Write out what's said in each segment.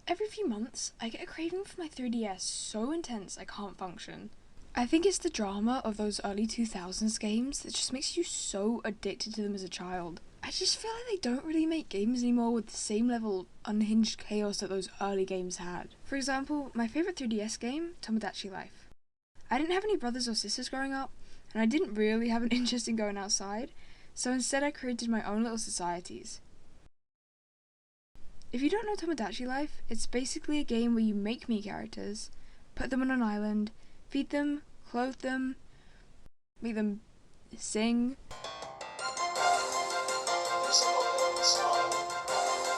Every few months, I get a craving for my 3DS so intense I can't function. I think it's the drama of those early 2000s games that just makes you so addicted to them as a child. I just feel like they don't really make games anymore with the same level of unhinged chaos that those early games had. For example, my favourite 3DS game, Tomodachi Life. I didn't have any brothers or sisters growing up, and I didn't really have an interest in going outside, so instead I created my own little societies. If you don't know Tomodachi Life, it's basically a game where you make me characters, put them on an island, feed them, clothe them, make them sing.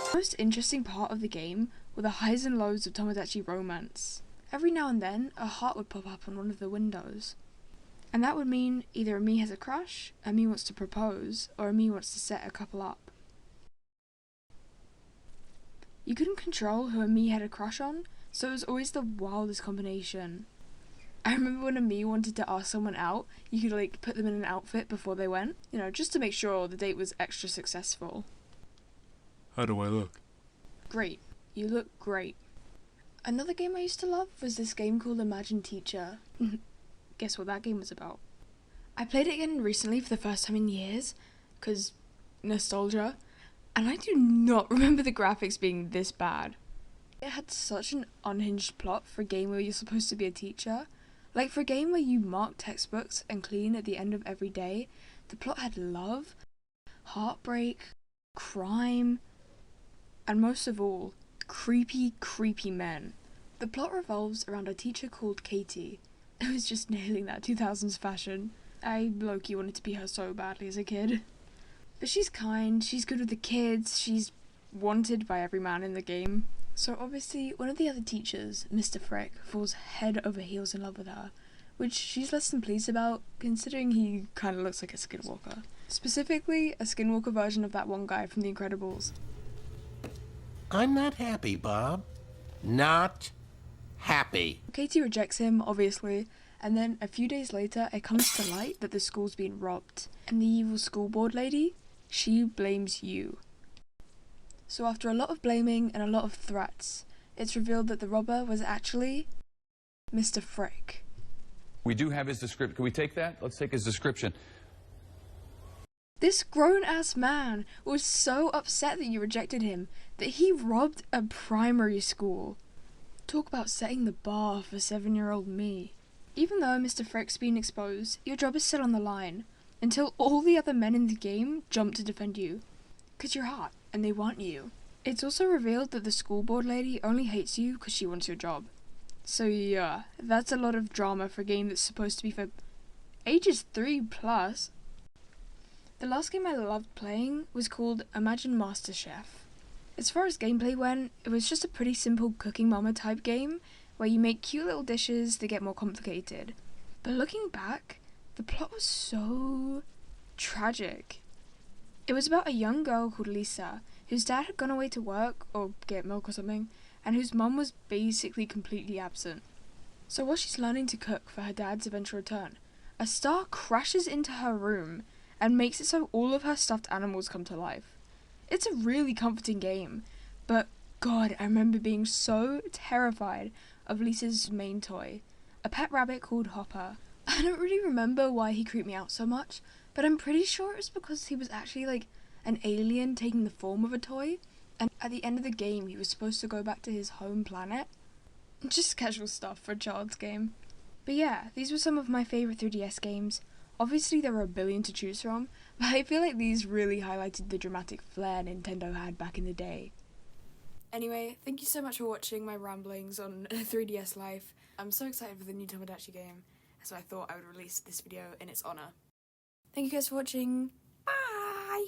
The most interesting part of the game were the highs and lows of Tomodachi romance. Every now and then, a heart would pop up on one of the windows. And that would mean either a me has a crush, a me wants to propose, or a me wants to set a couple up. You couldn't control who a me had a crush on, so it was always the wildest combination. I remember when a me wanted to ask someone out, you could put them in an outfit before they went, just to make sure the date was extra successful. How do I look? Great. You look great. Another game I used to love was this game called Imagine Teacher. Guess what that game was about? I played it again recently for the first time in years, 'cause nostalgia, and I do not remember the graphics being this bad. It had such an unhinged plot for a game where you're supposed to be a teacher. Like for a game where you mark textbooks and clean at the end of every day, the plot had love, heartbreak, crime, and most of all, creepy, creepy men. The plot revolves around a teacher called Katie, who was just nailing that 2000s fashion. I low-key wanted to be her so badly as a kid. But she's kind, she's good with the kids, she's wanted by every man in the game. So obviously, one of the other teachers, Mr. Frick, falls head over heels in love with her, which she's less than pleased about, considering he kinda looks like a skinwalker. Specifically, a skinwalker version of that one guy from The Incredibles. I'm not happy, Bob. Not happy. Katie rejects him, obviously, and then a few days later it comes to light that the school's been robbed, and the evil school board lady, she blames you. So after a lot of blaming and a lot of threats, it's revealed that the robber was actually Mr. Frick. We do have his description. Can we take that? Let's take his description. This grown-ass man was so upset that you rejected him that he robbed a primary school. Talk about setting the bar for 7-year-old me. Even though Mr. Frick's been exposed, your job is still on the line, until all the other men in the game jump to defend you. 'Cause you're hot, and they want you. It's also revealed that the school board lady only hates you 'cause she wants your job. So yeah, that's a lot of drama for a game that's supposed to be for ages 3+. The last game I loved playing was called Imagine MasterChef. As far as gameplay went, it was just a pretty simple Cooking Mama type game, where you make cute little dishes that get more complicated. But looking back, the plot was so tragic. It was about a young girl called Lisa, whose dad had gone away to work, or get milk or something, and whose mum was basically completely absent. So while she's learning to cook for her dad's eventual return, a star crashes into her room and makes it so all of her stuffed animals come to life. It's a really comforting game, but God, I remember being so terrified of Lisa's main toy, a pet rabbit called Hopper. I don't really remember why he creeped me out so much, but I'm pretty sure it was because he was actually an alien taking the form of a toy, and at the end of the game he was supposed to go back to his home planet. Just casual stuff for a child's game. But yeah, these were some of my favourite 3DS games. Obviously there were a billion to choose from, but I feel like these really highlighted the dramatic flair Nintendo had back in the day. Anyway, thank you so much for watching my ramblings on 3DS Life. I'm so excited for the new Tomodachi game, so I thought I would release this video in its honour. Thank you guys for watching. Bye!